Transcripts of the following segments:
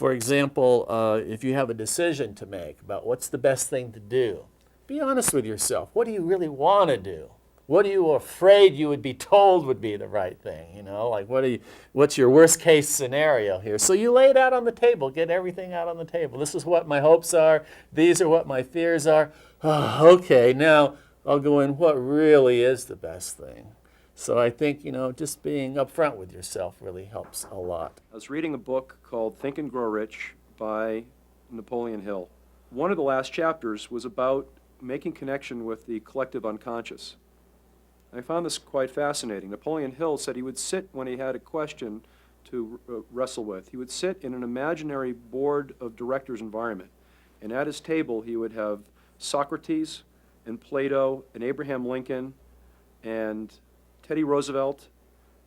For example, if you have a decision to make about what's the best thing to do, be honest with yourself. What do you really want to do? What are you afraid you would be told would be the right thing? You know, like what's your worst case scenario here? So you lay it out on the table, get everything out on the table. This is what my hopes are. These are what my fears are. Oh, okay, now I'll go in what really is the best thing. So I think, just being upfront with yourself really helps a lot. I was reading a book called Think and Grow Rich by Napoleon Hill. One of the last chapters was about making connection with the collective unconscious. I found this quite fascinating. Napoleon Hill said he would sit when he had a question to wrestle with. He would sit in an imaginary board of directors environment, and at his table he would have Socrates and Plato and Abraham Lincoln and Teddy Roosevelt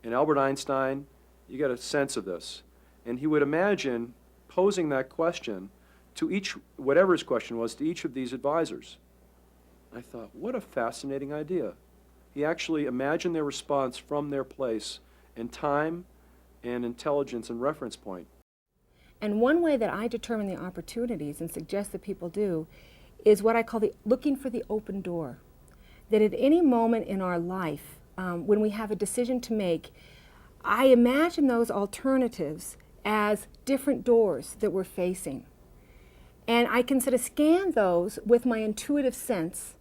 and Albert Einstein. You get a sense of this. And he would imagine posing that question to each, whatever his question was, to each of these advisors. I thought, what a fascinating idea. He actually imagined their response from their place in time and intelligence and reference point. And one way that I determine the opportunities and suggest that people do is what I call looking for the open door. That at any moment in our life, when we have a decision to make, I imagine those alternatives as different doors that we're facing. And I can sort of scan those with my intuitive sense,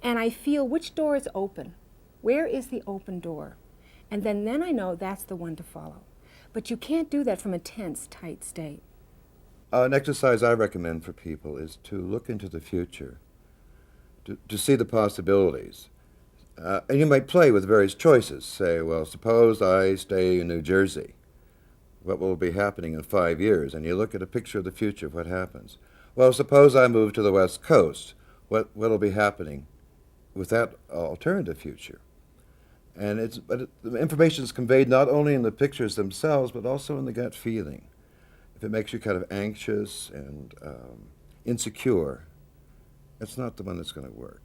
and I feel which door is open. Where is the open door? And then I know that's the one to follow. But you can't do that from a tense, tight state. An exercise I recommend for people is to look into the future, to see the possibilities. And you might play with various choices. Say, well, suppose I stay in New Jersey. What will be happening in 5 years? And you look at a picture of the future of what happens. Well, suppose I move to the West Coast. What will be happening with that alternative future? And the information is conveyed not only in the pictures themselves, but also in the gut feeling. If it makes you kind of anxious and insecure, that's not the one that's going to work.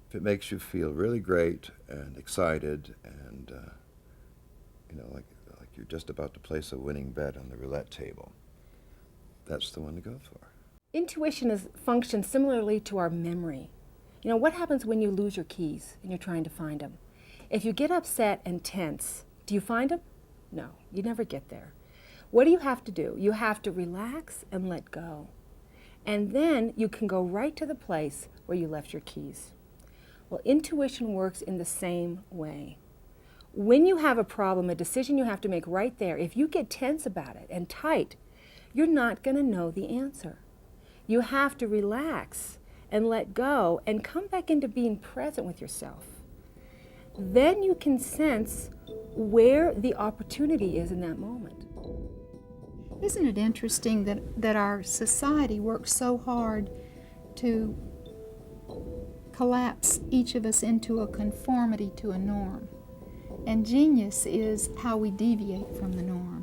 If it makes you feel really great and excited and, like you're just about to place a winning bet on the roulette table, that's the one to go for. Intuition functions similarly to our memory. What happens when you lose your keys and you're trying to find them? If you get upset and tense, do you find them? No, you never get there. What do you have to do? You have to relax and let go. And then you can go right to the place where you left your keys. Well, intuition works in the same way. When you have a problem, a decision you have to make right there, if you get tense about it and tight, you're not going to know the answer. You have to relax and let go and come back into being present with yourself. Then you can sense where the opportunity is in that moment. Isn't it interesting that our society works so hard to collapse each of us into a conformity to a norm? And genius is how we deviate from the norm.